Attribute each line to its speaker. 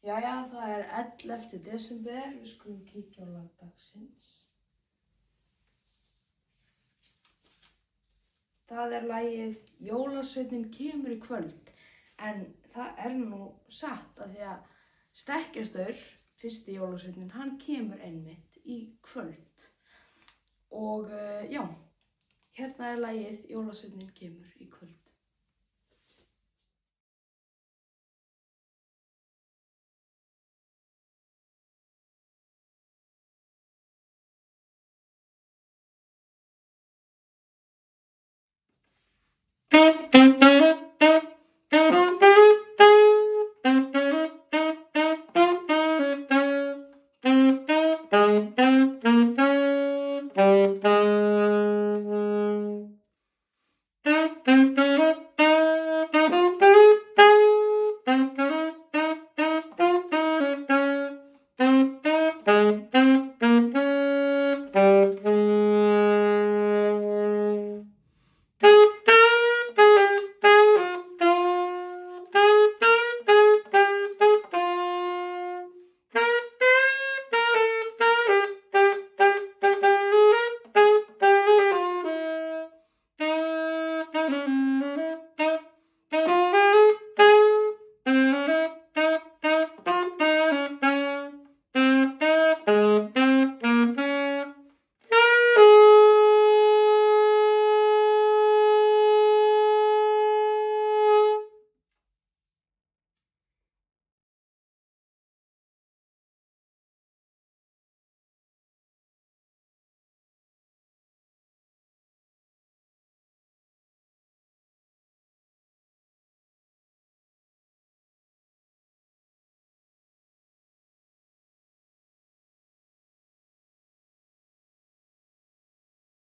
Speaker 1: Jæja, það er 11. desember, við skulum kíkja á lag dagsins. Það er lagið Jólasveinninn kemur í kvöld, en það er nú satt að því að Stekkjarstaur, fyrsti jólasveinninn, hann kemur einmitt í kvöld. Og já, hérna er lagið Jólasveinninn kemur í kvöld.